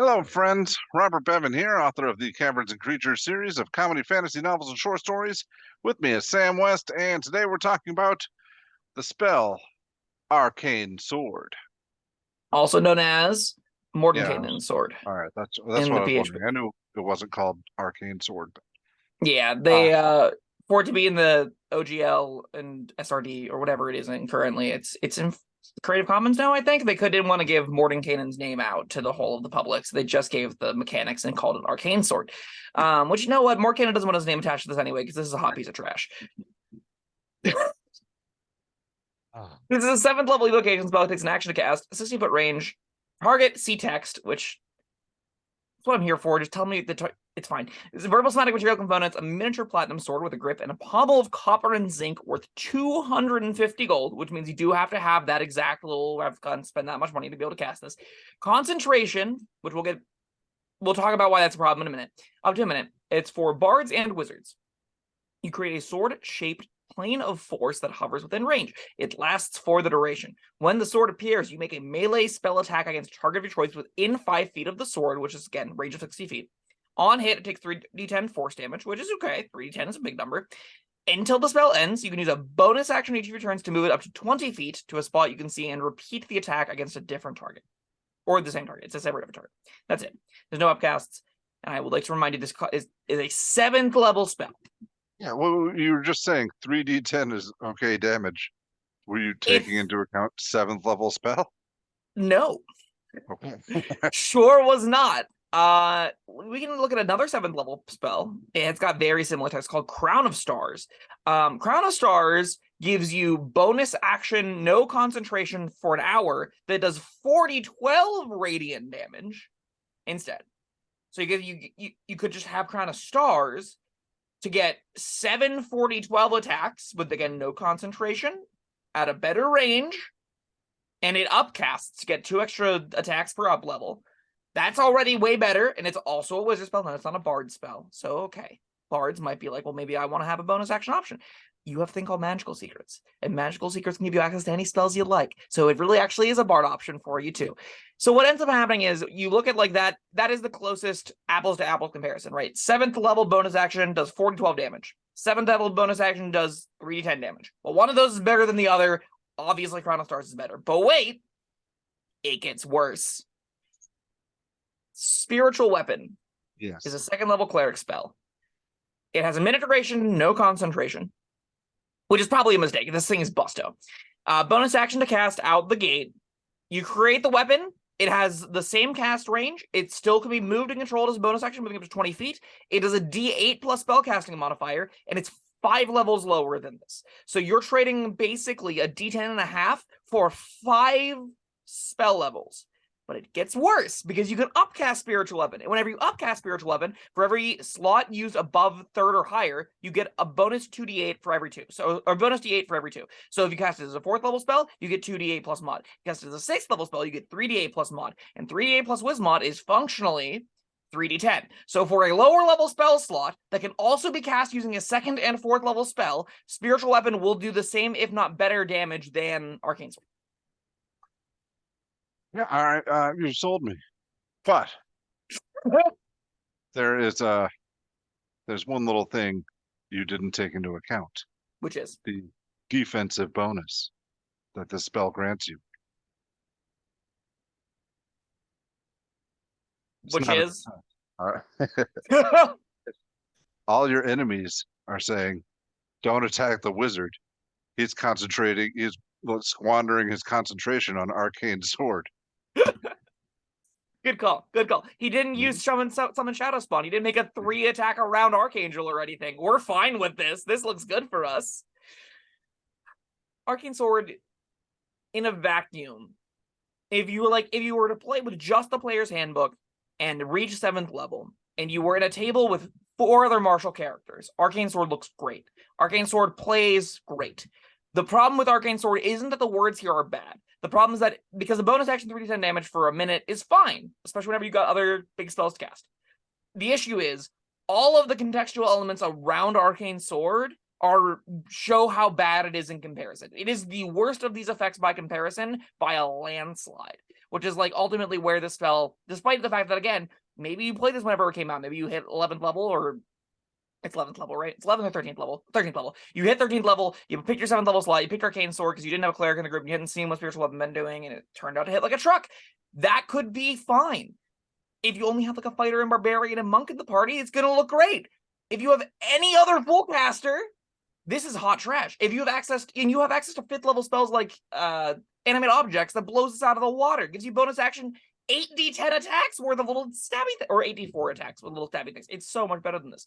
Hello, friends. Robert Bevan here, author of the Caverns and Creatures series of comedy, fantasy novels, and short stories. With me is Sam West, and today we're talking about the spell Arcane Sword. Also known as Yeah, Mordenkainen's sword all right. That's in what the I was PHP. wondering. I knew it wasn't called Arcane Sword. Yeah, Ah, they for it to be in the OGL and SRD or whatever it is in currently, it's in Creative Commons now. I think they didn't want to give Mordenkainen's name out to the whole of the public, so they just gave the mechanics and called it Arcane Sword. Which, you know what, Mordenkainen doesn't want his name attached to this anyway because this is a hot piece of trash. This is a 7th level evocation spell. It takes an action to cast, 60-foot range, target, see text, which that's what I'm here for. Just tell me it's fine. It's a verbal somatic material components, a miniature platinum sword with a grip, and a pommel of copper and zinc worth 250 gold, which means you do have to have that exact little replica and spend that much money to be able to cast this. Concentration, which we'll talk about why that's a problem in a minute. Up to a minute. It's for bards and wizards. You create a sword-shaped plane of force that hovers within range. It lasts for the duration. When the sword appears, you make a melee spell attack against a target of your choice within 5 feet of the sword, which is, again, range of 60 feet. On hit, it takes 3d10 force damage, which is okay. 3d10 is a big number. Until the spell ends, you can use a bonus action each of your turns to move it up to 20 feet to a spot you can see and repeat the attack against a different target. Or the same target. It's a separate different target. That's it. There's no upcasts. And I would like to remind you this is a 7th level spell. yeah, well, you were just saying 3d10 is okay damage. Were you taking into account 7th level spell? No. Okay. Sure was not. We can look at another 7th level spell. It's got very similar text called Crown of Stars. Crown of Stars gives you bonus action, no concentration for an hour that does 40-12 radiant damage instead. So you could just have Crown of Stars to get 7 40-12 attacks with, again, no concentration at a better range, and it upcasts to get 2 extra attacks per up level. That's already way better, and it's also a wizard spell, and it's not a bard spell. So, okay. Bards might be like, well, maybe I want to have a bonus action option. You have a thing called Magical Secrets, and Magical Secrets can give you access to any spells you like. So it really actually is a bard option for you, too. So what ends up happening is you look at like that is the closest apples to apples comparison, right? 7th level bonus action does 4-12 damage. 7th level bonus action does 3d10 damage. Well, one of those is better than the other. Obviously, Crown of Stars is better. But wait, it gets worse. Spiritual Weapon is a 2nd level cleric spell. It has a minute duration, no concentration, which is probably a mistake. This thing is busto. Bonus action to cast out the gate. You create the weapon. It has the same cast range. It still can be moved and controlled as a bonus action, moving up to 20 feet. It does a D8 plus spellcasting modifier, and it's 5 levels lower than this. So you're trading basically a D10 and a half for 5 spell levels. But it gets worse because you can upcast Spiritual Weapon. And whenever you upcast Spiritual Weapon, for every slot used above 3rd or higher, you get a bonus 2d8 for every 2. So, or bonus d8 for every 2. So if you cast it as a 4th level spell, you get 2d8 plus mod. If you cast it as a 6th level spell, you get 3d8 plus mod. And 3d8 plus Wismod is functionally 3d10. So for a lower level spell slot that can also be cast using a 2nd and 4th level spell, Spiritual Weapon will do the same, if not better, damage than Arcane Sword. Yeah, all right. You sold me. But there's one little thing you didn't take into account. Which is? The defensive bonus that this spell grants you. Which is? All right. All your enemies are saying, don't attack the wizard. He's squandering his concentration on Arcane Sword. Good call. Good call. He didn't use summon Shadow Spawn. He didn't make a 3 attack around Archangel or anything. We're fine with this. This looks good for us. Arcane Sword in a vacuum. If you were to play with just the player's handbook and reach 7th level, and you were in a table with 4 other martial characters, Arcane Sword looks great. Arcane Sword plays great. The problem with Arcane Sword isn't that the words here are bad. The problem is that because the bonus action 3d10 damage for a minute is fine, especially whenever you've got other big spells to cast. The issue is all of the contextual elements around Arcane Sword show how bad it is in comparison. It is the worst of these effects by comparison by a landslide. which is like ultimately where this spell, despite the fact that again, maybe you played this whenever it came out, maybe you hit 11th level, or it's 11th level, right? It's 11th or 13th level. 13th level. You hit 13th level, you picked your 7th level slot, you picked Arcane Sword because you didn't have a cleric in the group, and you hadn't seen what Spiritual Weapon been doing, and it turned out to hit like a truck. That could be fine. If you only have like a fighter and barbarian and monk in the party, it's gonna look great. If you have any other full caster, this is hot trash. If you have access, and you have access to 5th level spells like Animate Objects that blows us out of the water, gives you bonus action 8d10 attacks worth of little stabby or 8d4 attacks with little stabby things. It's so much better than this.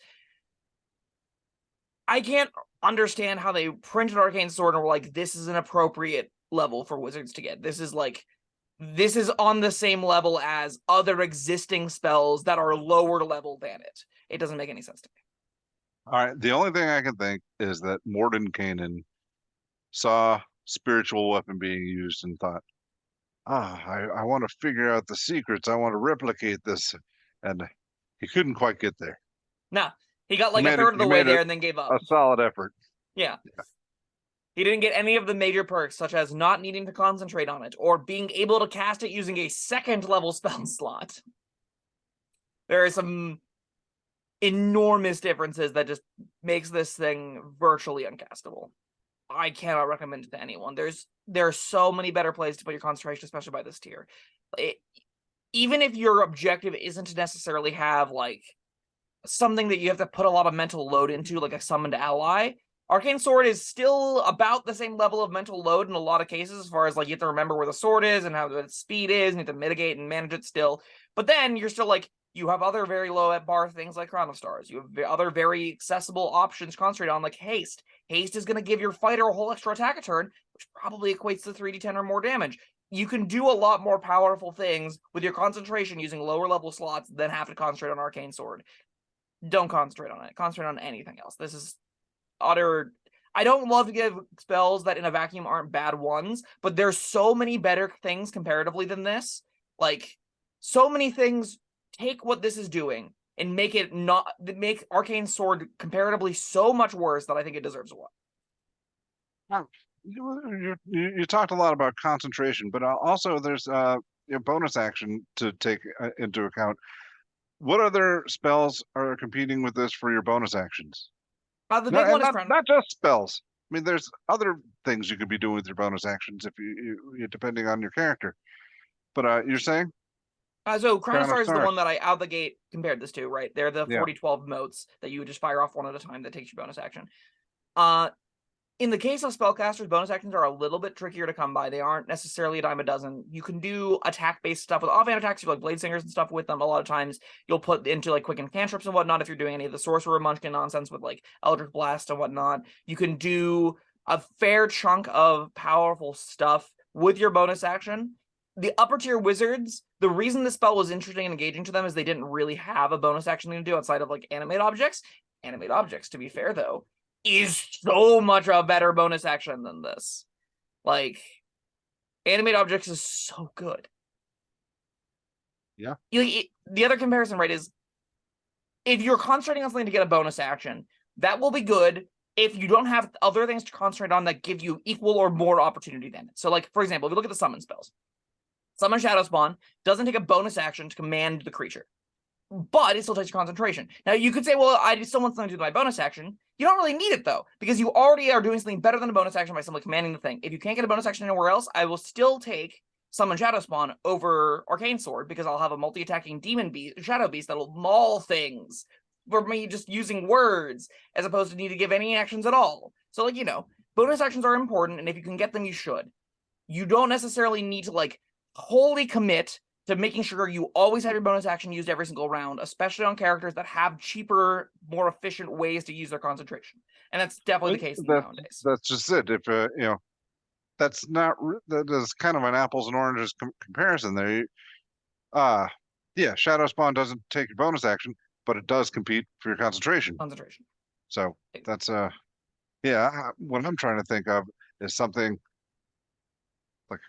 I can't understand how they printed Arcane Sword and were like, this is an appropriate level for wizards to get. This is on the same level as other existing spells that are lower level than it. It doesn't make any sense to me. All right. The only thing I can think is that Mordenkainen saw spiritual weapon being used and thought, I want to figure out the secrets. I want to replicate this. And he couldn't quite get there. Nah, he got like a third of the way there and then gave up. A solid effort. Yeah. He didn't get any of the major perks, such as not needing to concentrate on it, or being able to cast it using a 2nd level spell slot. There are some enormous differences that just makes this thing virtually uncastable. I cannot recommend it to anyone. There are so many better plays to put your concentration, especially by this tier. Even if your objective isn't to necessarily have like something that you have to put a lot of mental load into, like a summoned ally, Arcane Sword is still about the same level of mental load in a lot of cases, as far as like you have to remember where the sword is and how the speed is, and you have to mitigate and manage it still. But then you're still like, you have other very low at bar things like Crown of Stars. You have other very accessible options to concentrate on, like Haste. Haste is going to give your fighter a whole extra attack a turn, which probably equates to 3d10 or more damage. You can do a lot more powerful things with your concentration using lower level slots than have to concentrate on Arcane Sword. Don't concentrate on it. Concentrate on anything else. This is utter... I don't love to give spells that in a vacuum aren't bad ones, but there's so many better things comparatively than this. Like, so many things take what this is doing and make Arcane Sword comparatively so much worse that I think it deserves a one. You talked a lot about concentration, but also there's a bonus action to take into account. What other spells are competing with this for your bonus actions? The big one is not just spells. I mean, there's other things you could be doing with your bonus actions if you depending on your character. But you're saying? So Crown of Stars is the one that I out the gate compared this to, right? They're the 40-12 motes that you would just fire off one at a time that takes your bonus action. In the case of spellcasters, bonus actions are a little bit trickier to come by. They aren't necessarily a dime a dozen. You can do attack-based stuff with offhand attacks, you like Blade Singers and stuff with them. A lot of times you'll put into like quicken cantrips and whatnot if you're doing any of the Sorcerer Munchkin nonsense with like Eldritch Blast and whatnot. You can do a fair chunk of powerful stuff with your bonus action. The upper tier wizards, the reason this spell was interesting and engaging to them is they didn't really have a bonus action thing to do outside of like Animate Objects. Animate Objects, to be fair though, is so much a better bonus action than this. Like, Animate Objects is so good. Yeah. The other comparison, right, is if you're concentrating on something to get a bonus action, that will be good if you don't have other things to concentrate on that give you equal or more opportunity than it. So, like, for example, if you look at the summon spells, Summon Shadow Spawn doesn't take a bonus action to command the creature, but it still takes your concentration. Now, you could say, well, I still want something to do my bonus action. You don't really need it, though, because you already are doing something better than a bonus action by simply commanding the thing. If you can't get a bonus action anywhere else, I will still take Summon Shadow Spawn over Arcane Sword, because I'll have a multi-attacking Demon Beast, Shadow Beast that'll maul things for me just using words, as opposed to need to give any actions at all. So, like, bonus actions are important, and if you can get them, you should. You don't necessarily need to, like, wholly commit to making sure you always have your bonus action used every single round, especially on characters that have cheaper, more efficient ways to use their concentration. And that's definitely the case nowadays. That's just it. If that's not that is kind of an apples and oranges comparison there. Shadow Spawn doesn't take your bonus action, but it does compete for your concentration. So that's what I'm trying to think of is something like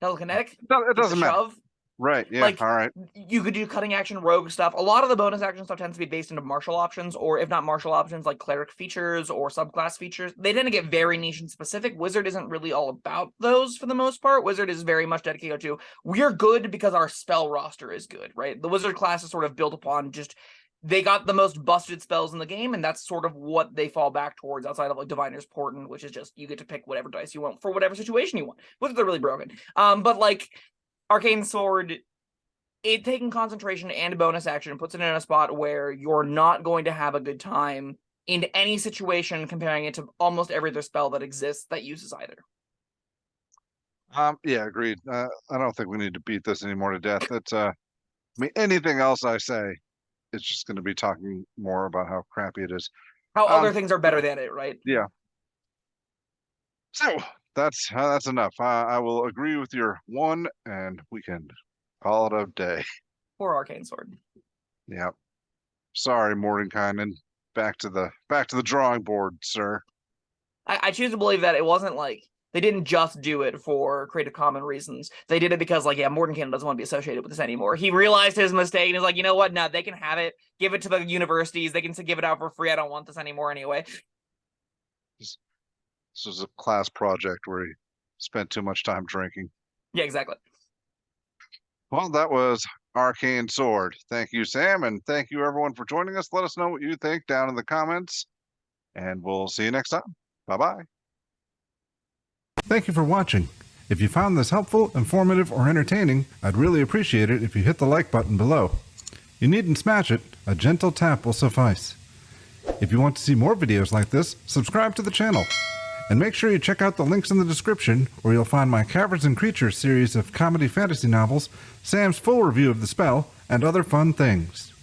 telekinetic. It doesn't matter. Shove. Right. Yeah. Like, all right. you could do cutting action rogue stuff. A lot of the bonus action stuff tends to be based into martial options, or if not martial options, like cleric features or subclass features. They tend to get very niche and specific. Wizard isn't really all about those for the most part. Wizard is very much dedicated to, we're good because our spell roster is good, right? The wizard class is sort of built upon just, they got the most busted spells in the game, and that's sort of what they fall back towards outside of like Diviner's Portent, which is just, you get to pick whatever dice you want for whatever situation you want. Wizards are really broken. But like, Arcane Sword, it taking concentration and bonus action puts it in a spot where you're not going to have a good time in any situation, comparing it to almost every other spell that exists that uses either. Yeah, agreed. I don't think we need to beat this anymore to death. It's I mean, anything else I say, it's just going to be talking more about how crappy it is. How other things are better than it, right? Yeah. So that's enough. I will agree with your one, and we can call it a day. For Arcane Sword. Yeah. Sorry, Mordenkainen. Back to the drawing board, sir. I choose to believe that it wasn't like they didn't just do it for Creative Commons reasons. They did it because, like, yeah, Mordenkainen doesn't want to be associated with this anymore. He realized his mistake and is like, you know what? No, they can have it. Give it to the universities. They can give it out for free. I don't want this anymore anyway. This was a class project where he spent too much time drinking. Yeah, exactly. Well, that was Arcane Sword. Thank you, Sam, and thank you everyone for joining us. Let us know what you think down in the comments, and we'll see you next time. Bye-bye. Thank you for watching. If you found this helpful, informative, or entertaining, I'd really appreciate it if you hit the like button below. You needn't smash it, a gentle tap will suffice. If you want to see more videos like this, subscribe to the channel. And make sure you check out the links in the description, where you'll find my Caverns Creatures series of comedy fantasy novels, Sam's full review of the spell, and other fun things.